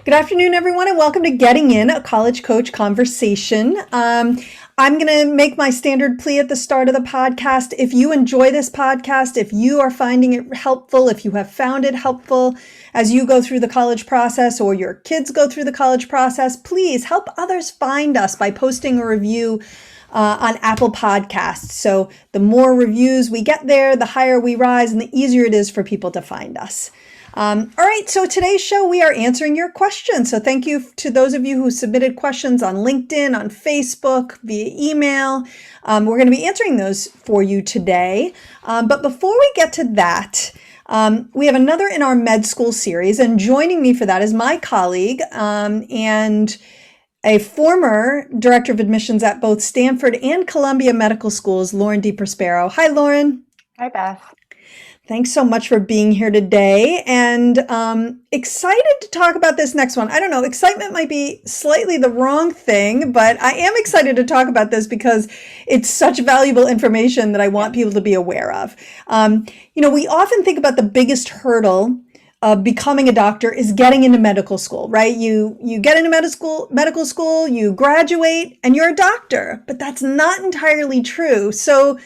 Good afternoon, everyone, and welcome to Getting In, a College Coach Conversation. I'm going to make my standard plea at the start of the podcast. If you enjoy this podcast, if you are finding it helpful, if you have found it helpful as you go through the college process or your kids go through the college process, please help others find us by posting a review on Apple Podcasts. So the more reviews we get there, the higher we rise and the easier it is for people to find us. All right, so today's show, we are answering your questions. So thank you to those of you who submitted questions on LinkedIn, on Facebook, via email. We're going to be answering those for you today. But before we get to that, we have another in our med school series, and joining me for that is my colleague and a former director of admissions at both Stanford and Columbia Medical Schools, Lauren DiProspero. Hi, Lauren. Hi, Beth. Thanks so much for being here today, and excited to talk about this next one. I don't know, excitement might be slightly the wrong thing, but I am excited to talk about this because it's such valuable information that I want people to be aware of. We often think about the biggest hurdle of becoming a doctor is getting into medical school, right? You get into medical school, you graduate, and you're a doctor, but that's not entirely true. So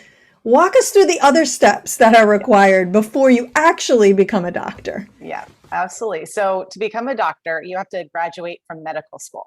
walk us through the other steps that are required before you actually become a doctor. Yeah, absolutely. So to become a doctor, you have to graduate from medical school.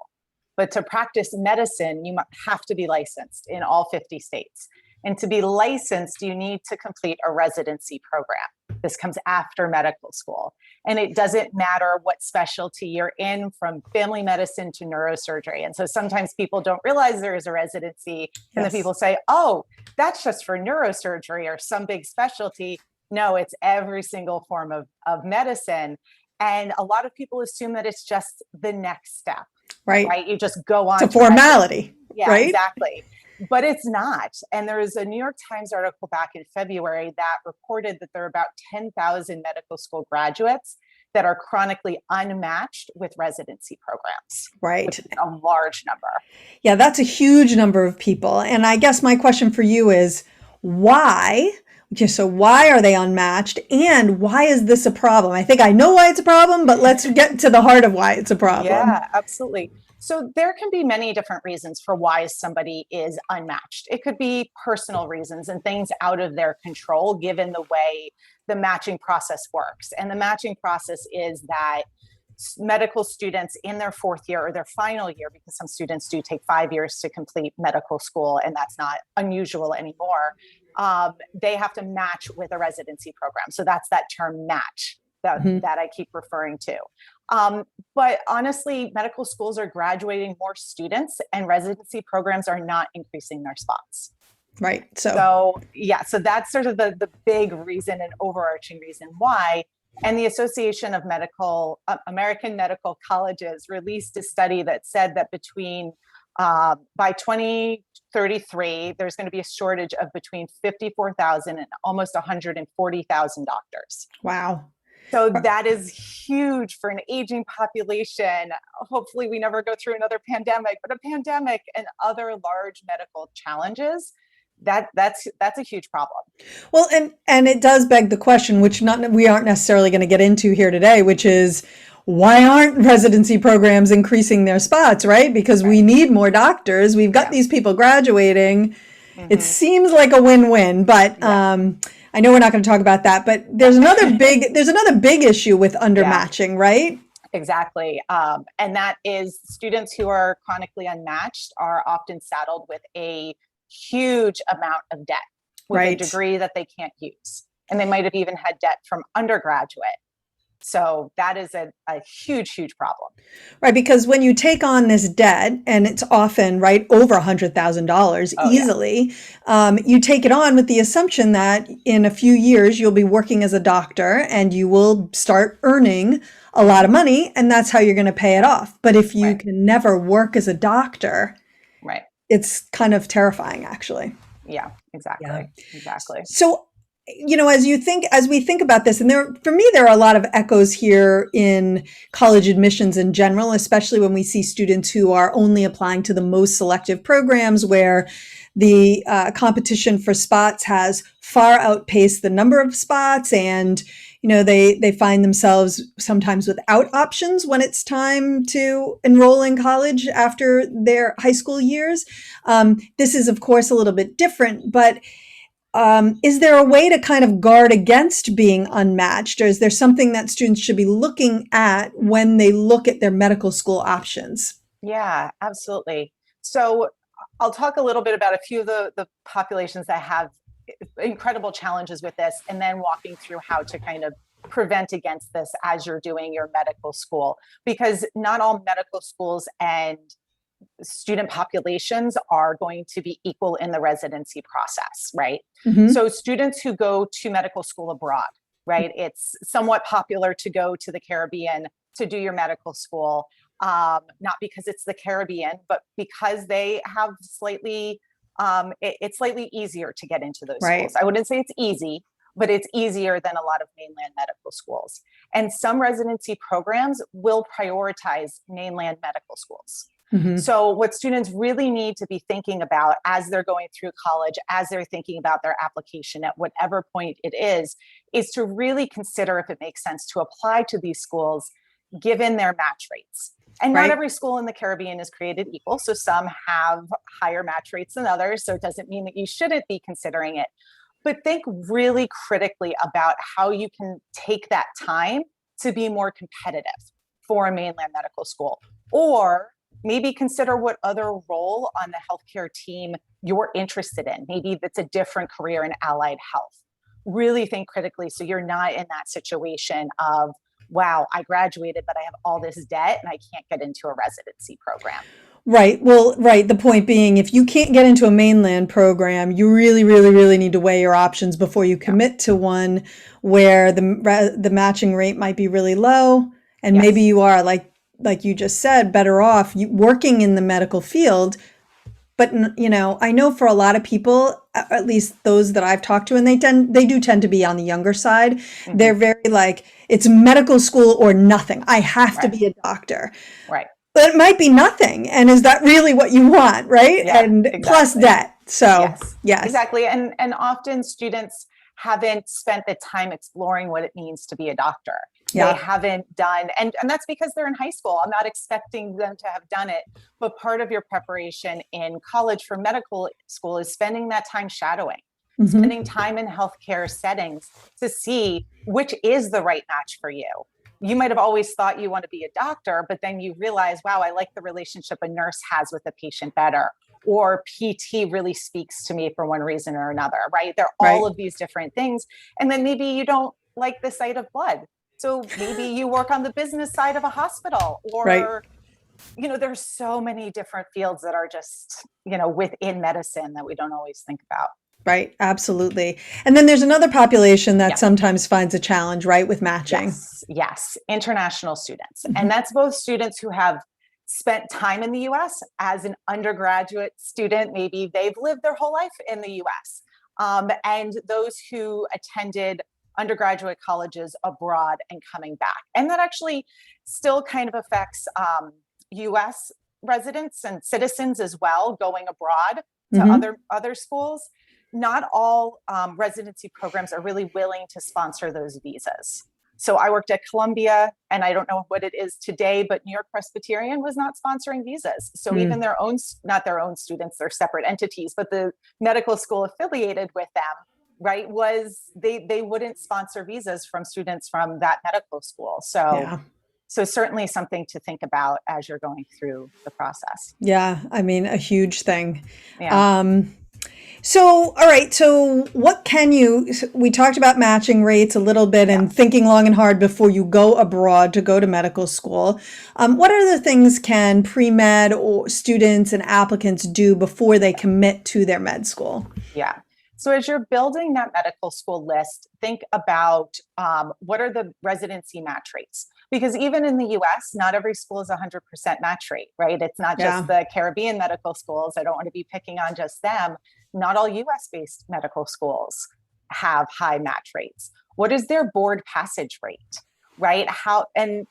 But to practice medicine, you have to be licensed in all 50 states. And to be licensed, you need to complete a residency program. This comes after medical school. And it doesn't matter what specialty you're in, from family medicine to neurosurgery. And so sometimes people don't realize there is a residency. And the people say, oh, that's just for neurosurgery or some big specialty. No, it's every single form of medicine. And a lot of people assume that it's just the next step. Right? You just go on. It's a formality. Yeah, right? Exactly. But it's not. And there was a New York Times article back in February that reported that there are about 10,000 medical school graduates that are chronically unmatched with residency programs. Right. Which is a large number. Yeah, that's a huge number of people. And I guess my question for you is why? So why are they unmatched? And why is this a problem? I think I know why it's a problem, but let's get to the heart of why it's a problem. Yeah, absolutely. So there can be many different reasons for why somebody is unmatched. It could be personal reasons and things out of their control, given the way the matching process works. And the matching process is that medical students in their fourth year or their final year, because some students do take 5 years to complete medical school, and that's not unusual anymore, they have to match with a residency program. So that's that term match that I keep referring to. But honestly, medical schools are graduating more students and residency programs are not increasing their spots. Right. So that's sort of the big reason and overarching reason why. And the Association of American Medical Colleges released a study that said that by 2033, there's going to be a shortage of between 54,000 and almost 140,000 doctors. Wow. So that is huge for an aging population. Hopefully we never go through another pandemic, but a pandemic and other large medical challenges, that's a huge problem. Well, and it does beg the question, which we aren't necessarily going to get into here today, which is why aren't residency programs increasing their spots, right? Because we need more doctors. We've got these people graduating. It seems like a win-win, but I know we're not going to talk about that, but there's another big issue with undermatching, right? Exactly. And that is students who are chronically unmatched are often saddled with a huge amount of debt with a degree that they can't use. And they might have even had debt from undergraduate. So that is a huge, huge problem. Right. Because when you take on this debt, and it's often over $100,000 easily, you take it on with the assumption that in a few years, you'll be working as a doctor and you will start earning a lot of money, and that's how you're going to pay it off. But if you can never work as a doctor, it's kind of terrifying, actually. Yeah, exactly. Yeah. Exactly. So, as we think about this, and for me, there are a lot of echoes here in college admissions in general, especially when we see students who are only applying to the most selective programs where the competition for spots has far outpaced the number of spots. And, they find themselves sometimes without options when it's time to enroll in college after their high school years. This is, of course, a little bit different, but is there a way to kind of guard against being unmatched, or is there something that students should be looking at when they look at their medical school options? Yeah, absolutely. So I'll talk a little bit about a few of the populations that have incredible challenges with this, and then walking through how to kind of prevent against this as you're doing your medical school, because not all medical schools and student populations are going to be equal in the residency process, right? Hmm. So students who go to medical school abroad, right? It's somewhat popular to go to the Caribbean to do your medical school, not because it's the Caribbean, but because they have it's slightly easier to get into those schools. Right. I wouldn't say it's easy, but it's easier than a lot of mainland medical schools. And some residency programs will prioritize mainland medical schools. Hmm. So, what students really need to be thinking about as they're going through college, as they're thinking about their application at whatever point it is to really consider if it makes sense to apply to these schools given their match rates. And not Right. every school in the Caribbean is created equal. So, some have higher match rates than others. So, it doesn't mean that you shouldn't be considering it. But think really critically about how you can take that time to be more competitive for a mainland medical school, or maybe consider what other role on the healthcare team you're interested in. Maybe it's a different career in allied health. Really think critically so you're not in that situation of, wow, I graduated, but I have all this debt and I can't get into a residency program. Right. Well, right. The point being, if you can't get into a mainland program, you really, really, really need to weigh your options before you Yeah. commit to one where the matching rate might be really low, and maybe Yes. you are, like you just said, better off working in the medical field. But I know for a lot of people, at least those that I've talked to, and they do tend to be on the younger side. Hmm. They're very like, it's medical school or nothing. I have to Right. be a doctor. Right. But it might be nothing. And is that really what you want? Right. Yeah, And plus exactly. debt. So, Yes, yes. exactly. And often students haven't spent the time exploring what it means to be a doctor. They Yeah. haven't done, and that's because they're in high school. I'm not expecting them to have done it, but part of your preparation in college for medical school is spending that time shadowing, spending Hmm. time in healthcare settings to see which is the right match for you. You might have always thought you want to be a doctor, but then you realize, wow, I like the relationship a nurse has with a patient better, or PT really speaks to me for one reason or another, right? There are all Right. of these different things. And then maybe you don't like the sight of blood. So maybe you work on the business side of a hospital, Right. or, there's so many different fields that are just, within medicine that we don't always think about. Right. Absolutely. And then there's another population that Yeah. sometimes finds a challenge, right, with matching. Yes, yes, international students. And Hmm. that's both students who have spent time in the US as an undergraduate student, maybe they've lived their whole life in the US, and those who attended undergraduate colleges abroad and coming back. And that actually still kind of affects US residents and citizens as well, going abroad to Hmm. other schools. Not all residency programs are really willing to sponsor those visas. So I worked at Columbia, and I don't know what it is today, but New York Presbyterian was not sponsoring visas. So even Mm. their own, not their own students, they're separate entities, but the medical school affiliated with them, right, was they wouldn't sponsor visas from students from that medical school. Yeah. So certainly something to think about as you're going through the process. Yeah. I mean, a huge thing. Yeah. Um, So, all right. So, we talked about matching rates a little bit Yeah. and thinking long and hard before you go abroad to go to medical school. What other things can pre med or students and applicants do before they commit to their med school? Yeah. So as you're building that medical school list, think about what are the residency match rates? Because even in the US, not every school is 100% match rate, right? It's not just Yeah. the Caribbean medical schools. I don't want to be picking on just them. Not all US based medical schools have high match rates. What is their board passage rate, right? How and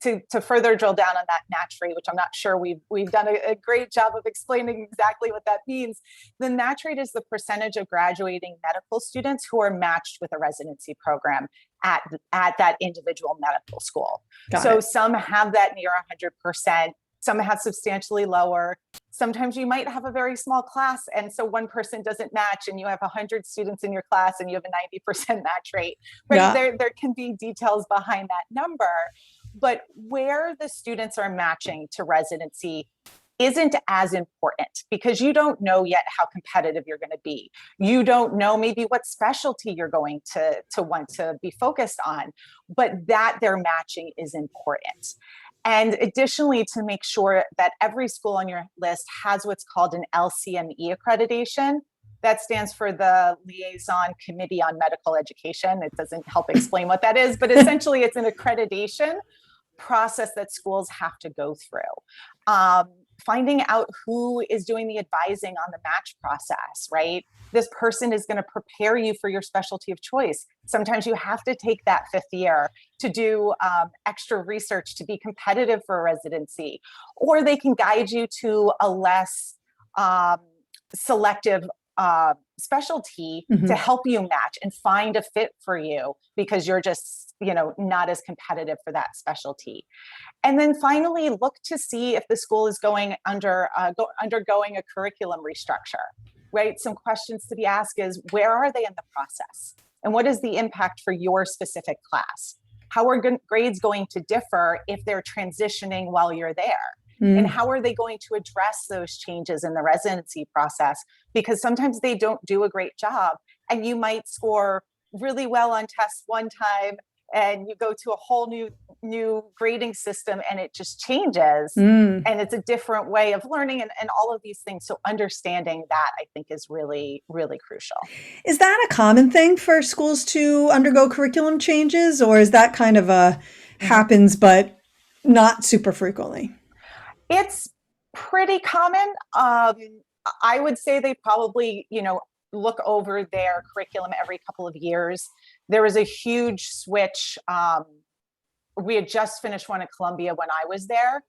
to further drill down on that match rate, which I'm not sure we've done a great job of explaining exactly what that means. The match rate is the percentage of graduating medical students who are matched with a residency program at that individual medical school. So some have that near 100%. Some have substantially lower. Sometimes you might have a very small class, and so one person doesn't match, and you have 100 students in your class, and you have a 90% match rate. Right? Yeah. There can be details behind that number, but where the students are matching to residency isn't as important because you don't know yet how competitive you're going to be. You don't know maybe what specialty you're going to want to be focused on, but that they're matching is important. And additionally, to make sure that every school on your list has what's called an LCME accreditation. That stands for the Liaison Committee on Medical Education. It doesn't help explain what that is, but essentially it's an accreditation process that schools have to go through. Finding out who is doing the advising on the match process, right? This person is going to prepare you for your specialty of choice. Sometimes you have to take that 5th year to do extra research to be competitive for a residency, or they can guide you to a less selective specialty to help you match and find a fit for you because you're just, not as competitive for that specialty. And then finally, look to see if the school is undergoing a curriculum restructure, right? Some questions to be asked is, where are they in the process? And what is the impact for your specific class? How are grades going to differ if they're transitioning while you're there? And how are they going to address those changes in the residency process? Because sometimes they don't do a great job, and you might score really well on tests one time and you go to a whole new grading system and it just changes and it's a different way of learning and all of these things. So understanding that, I think, is really, really crucial. Is that a common thing for schools to undergo curriculum changes, or is that kind of happens but not super frequently? It's pretty common. I would say they probably, look over their curriculum every couple of years. There was a huge switch. We had just finished one at Columbia when I was there.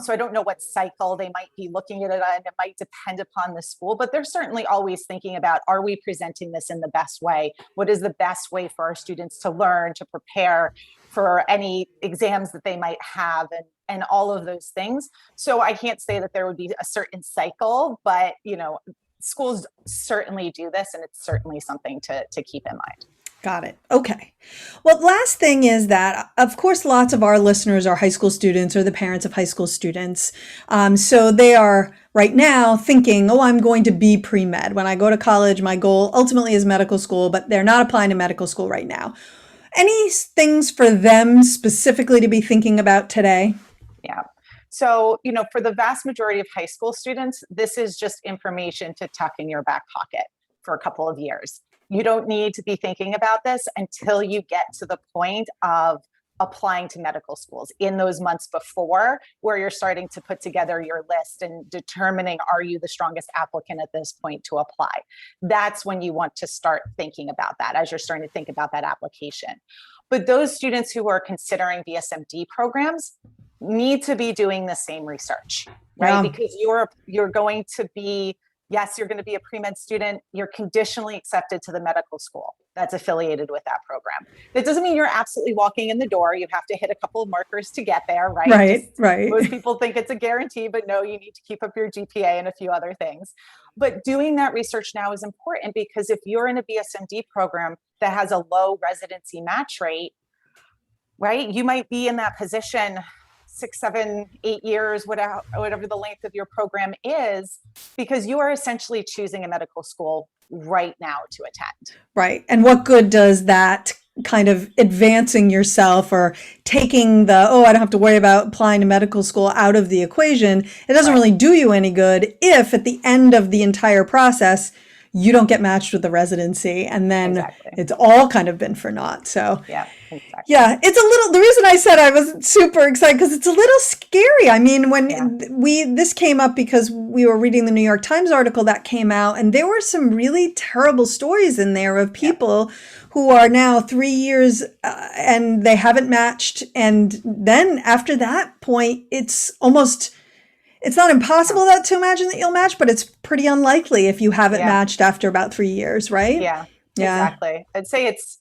So I don't know what cycle they might be looking at it, and it might depend upon the school, but they're certainly always thinking about, are we presenting this in the best way? What is the best way for our students to learn, to prepare for any exams that they might have, and all of those things. So I can't say that there would be a certain cycle, but schools certainly do this, and it's certainly something to keep in mind. Got it. Okay. Well, last thing is that, of course, lots of our listeners are high school students or the parents of high school students. So they are right now thinking, oh, I'm going to be pre-med. When I go to college, my goal ultimately is medical school, but they're not applying to medical school right now. Any things for them specifically to be thinking about today? Yeah. So, for the vast majority of high school students, this is just information to tuck in your back pocket for a couple of years. You don't need to be thinking about this until you get to the point of applying to medical schools in those months before, where you're starting to put together your list and determining, are you the strongest applicant at this point to apply? That's when you want to start thinking about that, as you're starting to think about that application. But those students who are considering BSMD programs need to be doing the same research, right? Yeah. Because you're going to be, yes, you're going to be a pre-med student. You're conditionally accepted to the medical school that's affiliated with that program. That doesn't mean you're absolutely walking in the door. You have to hit a couple of markers to get there, right? Right. Most people think it's a guarantee, but no, you need to keep up your GPA and a few other things. But doing that research now is important, because if you're in a BSMD program that has a low residency match rate, right, you might be in that position 6, 7, 8 years, whatever the length of your program is, because you are essentially choosing a medical school right now to attend. Right. And what good does that kind of advancing yourself or taking I don't have to worry about applying to medical school out of the equation? It doesn't really do you any good if at the end of the entire process, you don't get matched with the residency. And then Exactly. it's all kind of been for naught. So Yeah, exactly. yeah, it's a little, the reason I said I was super excited because it's a little scary. I mean, Yeah. this came up because we were reading the New York Times article that came out, and there were some really terrible stories in there of Yeah. people who are now 3 years and they haven't matched. And then after that point, it's not impossible to imagine that you'll match, but it's pretty unlikely if you haven't Yeah. matched after about 3 years, right? Yeah, Yeah. exactly. I'd say it's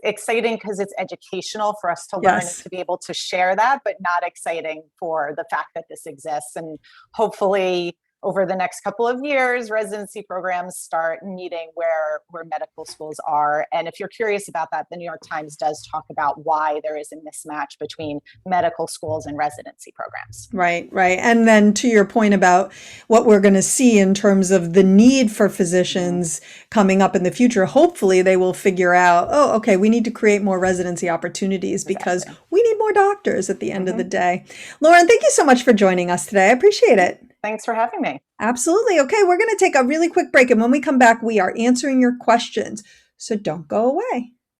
exciting because it's educational for us to learn and Yes. to be able to share that, but not exciting for the fact that this exists. And hopefully over the next couple of years, residency programs start meeting where medical schools are. And if you're curious about that, the New York Times does talk about why there is a mismatch between medical schools and residency programs. Right, right. And then to your point about what we're going to see in terms of the need for physicians coming up in the future, hopefully they will figure out, oh, okay, we need to create more residency opportunities because Exactly. we need more doctors at the end of the Mm-hmm. day. Lauren, thank you so much for joining us today. I appreciate it. Thanks for having me. Absolutely. Okay, we're going to take a really quick break. And when we come back, we are answering your questions. So don't go away.